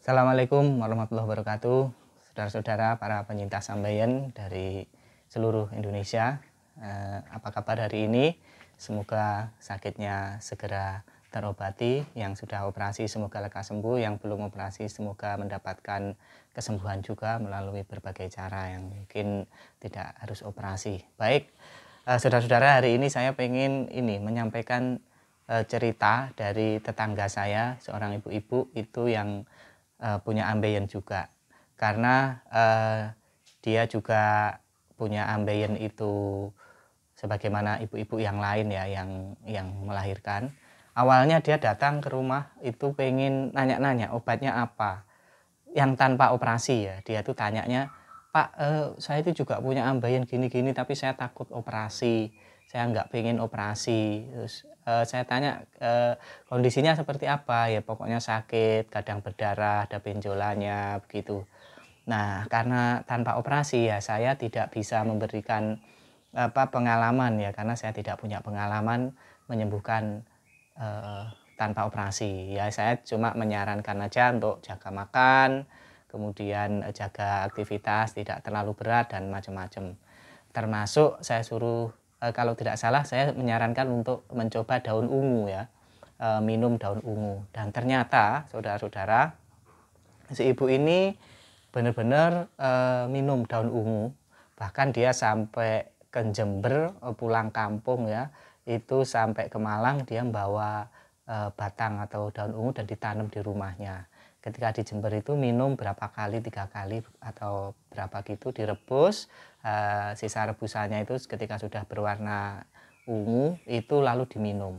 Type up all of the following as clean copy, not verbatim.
Assalamualaikum warahmatullahi wabarakatuh. Saudara-saudara para penyintas ambeien dari seluruh Indonesia. Apa kabar hari ini? Semoga sakitnya segera terobati. Yang sudah operasi semoga lekas sembuh. Yang belum operasi semoga mendapatkan kesembuhan juga melalui berbagai cara yang mungkin tidak harus operasi. Baik, saudara-saudara, hari ini saya ingin menyampaikan cerita dari tetangga saya, seorang ibu-ibu itu yang punya ambeien juga. Karena dia juga punya ambeien itu sebagaimana ibu-ibu yang lain ya, yang melahirkan. Awalnya dia datang ke rumah itu pengen nanya-nanya obatnya apa, yang tanpa operasi ya. Dia tuh tanyanya, "Pak, saya itu juga punya ambeien gini-gini tapi saya takut operasi, saya nggak pengen operasi." Terus saya tanya, kondisinya seperti apa? Ya pokoknya sakit, kadang berdarah, ada benjolannya begitu. Nah, karena tanpa operasi ya saya tidak bisa memberikan pengalaman ya, karena saya tidak punya pengalaman menyembuhkan eh, tanpa operasi. Ya saya cuma menyarankan aja untuk jaga makan, kemudian jaga aktivitas tidak terlalu berat dan macam-macam. Termasuk saya suruh kalau tidak salah saya menyarankan untuk mencoba daun ungu ya, minum daun ungu. Dan ternyata saudara-saudara, si ibu ini benar-benar minum daun ungu. Bahkan dia sampai ke Jember, pulang kampung ya, itu sampai ke Malang dia membawa batang atau daun ungu dan ditanam di rumahnya. Ketika di Jember itu minum berapa kali, 3 kali atau berapa gitu, direbus. Sisa rebusannya itu ketika sudah berwarna ungu itu lalu diminum.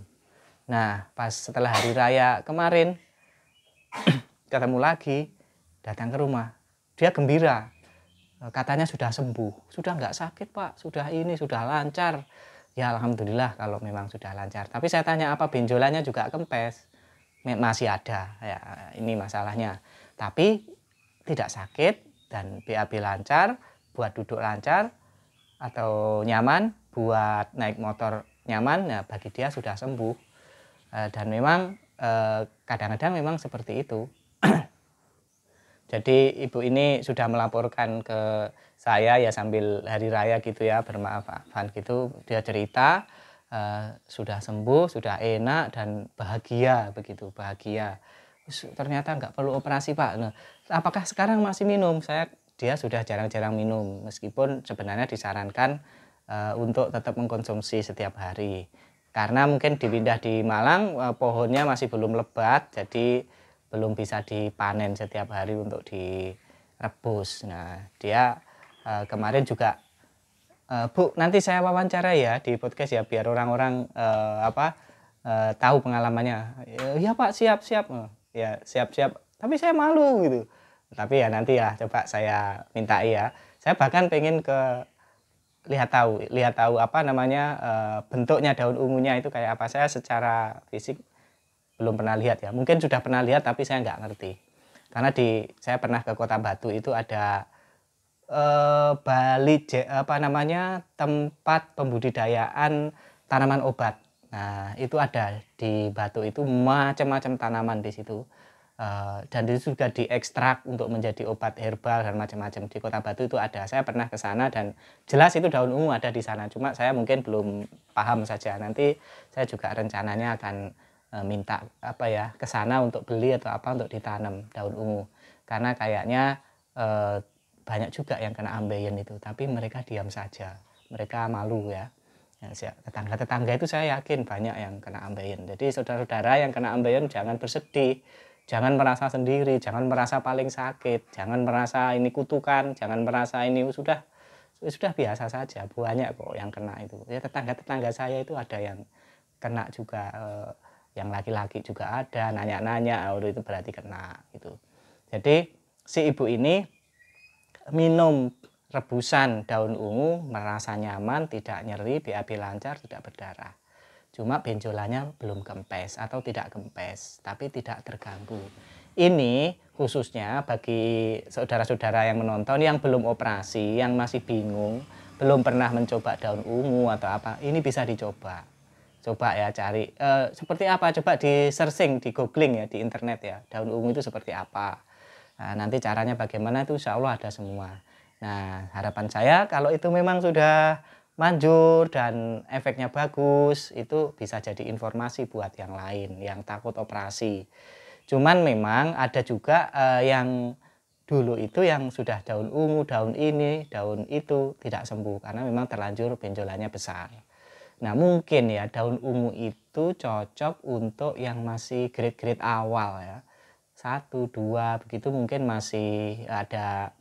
Nah, pas setelah hari raya kemarin ketemu lagi, datang ke rumah, dia gembira, katanya sudah sembuh, sudah nggak sakit Pak, sudah lancar. Ya alhamdulillah kalau memang sudah lancar. Tapi saya tanya, apa benjolannya juga kempes? Masih ada ya, ini masalahnya. Tapi tidak sakit dan BAB lancar, buat duduk lancar atau nyaman, buat naik motor nyaman, ya bagi dia sudah sembuh. Dan memang kadang-kadang memang seperti itu. Jadi ibu ini sudah melaporkan ke saya ya sambil hari raya gitu ya, bermaaf-maafan gitu. Dia cerita sudah sembuh, sudah enak dan bahagia begitu, bahagia. Ternyata nggak perlu operasi Pak. Nah, apakah sekarang masih minum? Dia sudah jarang-jarang minum, meskipun sebenarnya disarankan untuk tetap mengkonsumsi setiap hari. Karena mungkin dipindah di Malang, pohonnya masih belum lebat, jadi belum bisa dipanen setiap hari untuk direbus. Nah, dia kemarin juga, Bu, nanti saya wawancara ya di podcast ya, biar orang-orang tahu pengalamannya. Ya Pak, siap-siap. Ya siap-siap. Tapi saya malu gitu. Tapi ya nanti ya coba saya minta ya. Saya bahkan pengen lihat tahu apa namanya, bentuknya daun ungunya itu kayak apa. Saya secara fisik belum pernah lihat ya, mungkin sudah pernah lihat tapi saya nggak ngerti. Karena saya pernah ke Kota Batu itu ada tempat pembudidayaan tanaman obat. Nah itu ada di Batu itu macam-macam tanaman di situ. Dan itu juga diekstrak untuk menjadi obat herbal dan macam-macam. Di Kota Batu itu ada, saya pernah ke sana dan jelas itu daun ungu ada di sana. Cuma saya mungkin belum paham saja. Nanti saya juga rencananya akan minta ke sana untuk beli atau apa untuk ditanam daun ungu. Karena kayaknya banyak juga yang kena ambeien itu, tapi mereka diam saja, mereka malu ya. Tetangga-tetangga itu saya yakin banyak yang kena ambeien. Jadi saudara-saudara yang kena ambeien jangan bersedih, jangan merasa sendiri, jangan merasa paling sakit, jangan merasa ini kutukan, jangan merasa ini sudah biasa saja. Banyak kok yang kena itu. Ya tetangga-tetangga saya itu ada yang kena juga, yang laki-laki juga ada, nanya-nanya, oh itu berarti kena gitu. Jadi si ibu ini minum rebusan daun ungu, merasa nyaman, tidak nyeri, BAB lancar, tidak berdarah. Cuma benjolannya belum kempes atau tidak kempes, tapi tidak terganggu. Ini khususnya bagi saudara-saudara yang menonton yang belum operasi, yang masih bingung, belum pernah mencoba daun ungu atau apa, ini bisa dicoba. Coba ya cari seperti apa, coba di searching, di googling ya di internet ya, daun ungu itu seperti apa. Nah, nanti caranya bagaimana itu insya Allah ada semua. Nah, harapan saya kalau itu memang sudah manjur dan efeknya bagus, itu bisa jadi informasi buat yang lain yang takut operasi. Cuman memang ada juga yang dulu itu yang sudah daun ungu, daun ini, daun itu tidak sembuh karena memang terlanjur benjolannya besar. Nah, mungkin ya daun ungu itu cocok untuk yang masih grade-grade awal ya. 1, 2 begitu mungkin masih ada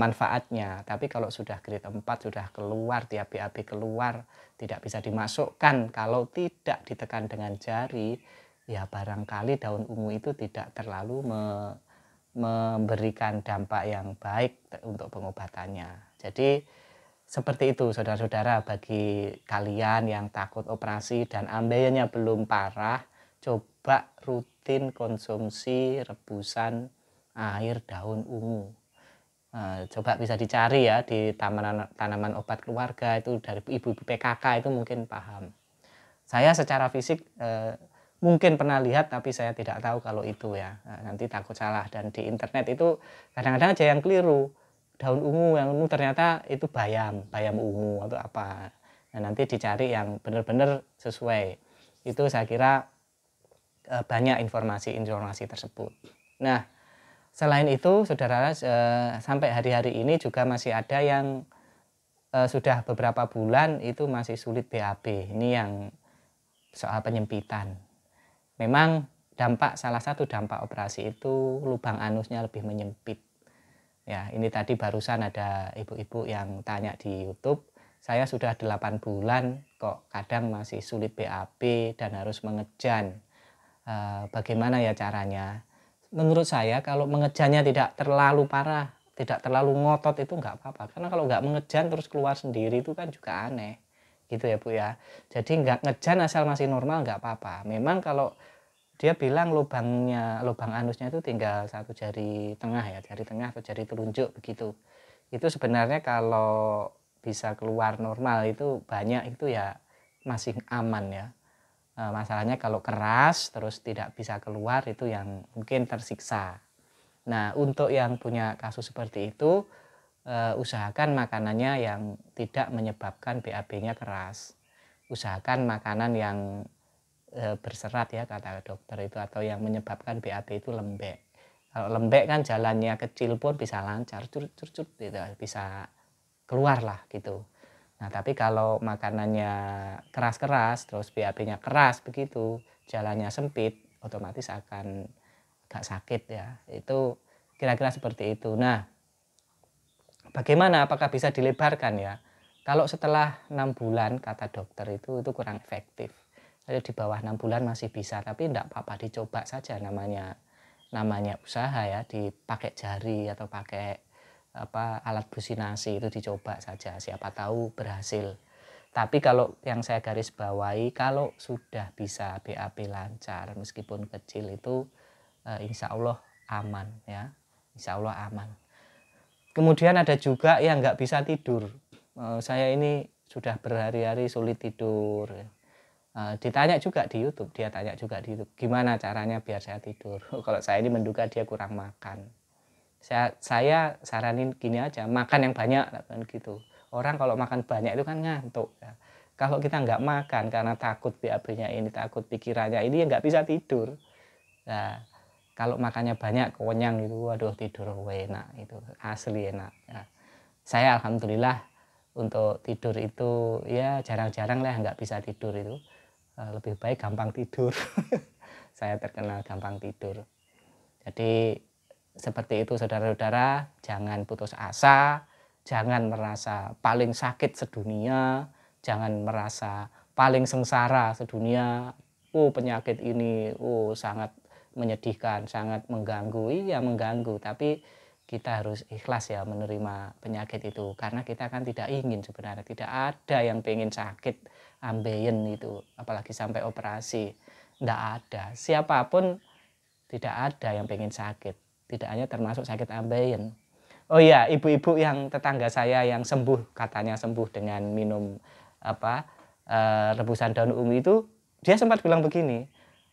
manfaatnya. Tapi kalau sudah grade 4 sudah keluar, di BAB keluar, tidak bisa dimasukkan kalau tidak ditekan dengan jari, ya barangkali daun ungu itu tidak terlalu memberikan dampak yang baik untuk pengobatannya. Jadi seperti itu saudara-saudara, bagi kalian yang takut operasi dan ambeien belum parah, coba rutin konsumsi rebusan air daun ungu. Coba bisa dicari ya di tanaman obat keluarga itu dari ibu-ibu PKK itu mungkin paham. Saya secara fisik mungkin pernah lihat tapi saya tidak tahu kalau itu ya. Nanti takut salah, dan di internet itu kadang-kadang aja yang keliru. Daun ungu yang ungu ternyata itu bayam ungu atau apa. Nah, nanti dicari yang benar-benar sesuai. Itu saya kira banyak informasi tersebut. Nah, selain itu saudara, sampai hari-hari ini juga masih ada yang sudah beberapa bulan itu masih sulit BAB. Ini yang soal penyempitan. Memang salah satu dampak operasi itu lubang anusnya lebih menyempit. Ya, ini tadi barusan ada ibu-ibu yang tanya di YouTube, saya sudah 8 bulan kok kadang masih sulit BAB dan harus mengejan. Bagaimana ya caranya? Menurut saya kalau mengejannya tidak terlalu parah, tidak terlalu ngotot itu nggak apa-apa. Karena kalau nggak mengejan terus keluar sendiri itu kan juga aneh. Gitu ya Bu ya. Jadi nggak ngejan asal masih normal nggak apa-apa. Memang kalau dia bilang lubang anusnya itu tinggal 1 jari tengah ya, jari tengah atau jari telunjuk begitu. Itu sebenarnya kalau bisa keluar normal itu banyak itu ya masih aman ya. Masalahnya kalau keras terus tidak bisa keluar itu yang mungkin tersiksa. Nah, untuk yang punya kasus seperti itu usahakan makanannya yang tidak menyebabkan BAB-nya keras. Usahakan makanan yang berserat ya kata dokter itu, atau yang menyebabkan BAB itu lembek. Kalau lembek kan jalannya kecil pun bisa lancar, curut gitu, bisa keluar lah gitu. Nah, tapi kalau makanannya keras-keras terus BAB-nya keras begitu, jalannya sempit, otomatis akan agak sakit ya. Itu kira-kira seperti itu. Nah, bagaimana, apakah bisa dilebarkan ya? Kalau setelah 6 bulan kata dokter itu kurang efektif. Kalau di bawah 6 bulan masih bisa, tapi tidak apa-apa, dicoba saja, namanya usaha ya, dipakai jari atau pakai alat businasi itu dicoba saja, siapa tahu berhasil. Tapi kalau yang saya garis bawahi, kalau sudah bisa BAB lancar meskipun kecil itu insya Allah aman ya, insya Allah aman. Kemudian ada juga yang nggak bisa tidur. Saya ini sudah berhari-hari sulit tidur. Ditanya juga di YouTube, dia tanya juga di YouTube, gimana caranya biar saya tidur. Kalau saya ini menduga dia kurang makan. Saya saranin gini aja, makan yang banyak kan gitu. Orang kalau makan banyak itu kan ngantuk ya. Kalau kita nggak makan karena takut BAB-nya ini, takut pikirannya ini, ya nggak bisa tidur. Nah, kalau makannya banyak, kenyang gitu, waduh tidur enak, itu asli enak ya. Saya alhamdulillah untuk tidur itu ya jarang-jarang lah nggak bisa tidur itu. Lebih baik gampang tidur. Saya terkenal gampang tidur. Jadi seperti itu saudara-saudara, jangan putus asa, jangan merasa paling sakit sedunia, jangan merasa paling sengsara sedunia. Penyakit ini sangat menyedihkan, sangat mengganggu. Iya mengganggu, tapi kita harus ikhlas ya menerima penyakit itu, karena kita kan tidak ingin, sebenarnya tidak ada yang pengen sakit ambeien itu, apalagi sampai operasi. Tidak ada, siapapun tidak ada yang pengen sakit, tidak hanya termasuk sakit ambeien. Oh iya, ibu-ibu yang tetangga saya yang sembuh, katanya sembuh dengan minum rebusan daun ungu itu, dia sempat bilang begini,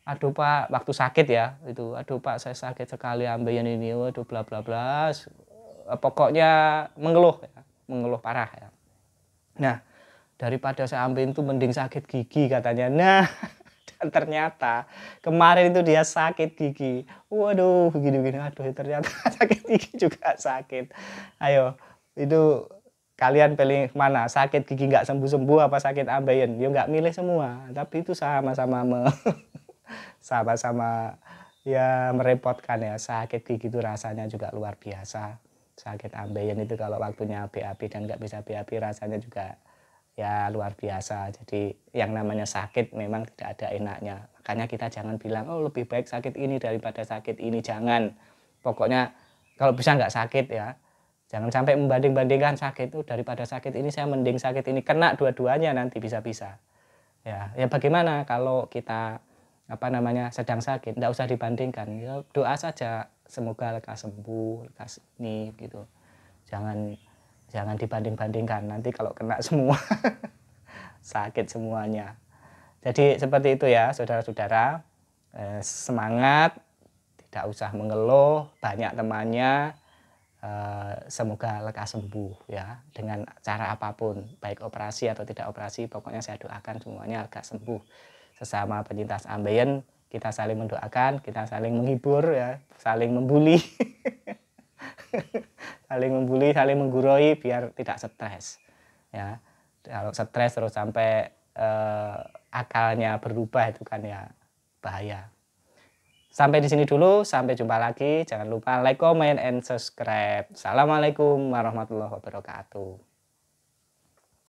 aduh Pak, waktu sakit ya, itu, aduh Pak saya sakit sekali ambeien ini, waduh bla bla bla, pokoknya mengeluh ya, mengeluh parah ya. Nah, daripada saya ambeien itu mending sakit gigi katanya. Nah, dan ternyata kemarin itu dia sakit gigi. Waduh, begini-begini, aduh ternyata sakit gigi juga sakit. Ayo, itu kalian pilih mana? Sakit gigi nggak sembuh-sembuh apa sakit ambeien? Ya nggak milih semua, tapi itu sama-sama sama-sama ya merepotkan ya. Sakit gigi itu rasanya juga luar biasa. Sakit ambeien itu kalau waktunya BAB dan nggak bisa BAB rasanya juga ya luar biasa. Jadi yang namanya sakit memang tidak ada enaknya. Makanya kita jangan bilang, oh lebih baik sakit ini daripada sakit ini. Jangan. Pokoknya kalau bisa nggak sakit ya. Jangan sampai membanding-bandingkan sakit itu daripada sakit ini saya mending sakit ini. Kena dua-duanya nanti bisa-bisa. Ya bagaimana kalau kita sedang sakit, nggak usah dibandingkan. Ya, doa saja semoga lekas sembuh, lekas ini gitu. Jangan dibanding-bandingkan, nanti kalau kena semua sakit semuanya. Jadi seperti itu ya saudara-saudara, semangat, tidak usah mengeluh, banyak temannya, semoga lekas sembuh ya dengan cara apapun, baik operasi atau tidak operasi, pokoknya saya doakan semuanya lekas sembuh. Sesama penyintas ambeien kita saling mendoakan, kita saling menghibur ya, saling membuli. saling menggurui biar tidak stres ya. Kalau stres terus sampai akalnya berubah itu kan ya bahaya. Sampai di sini dulu, sampai jumpa lagi. Jangan lupa like, comment, and subscribe. Assalamualaikum warahmatullahi wabarakatuh.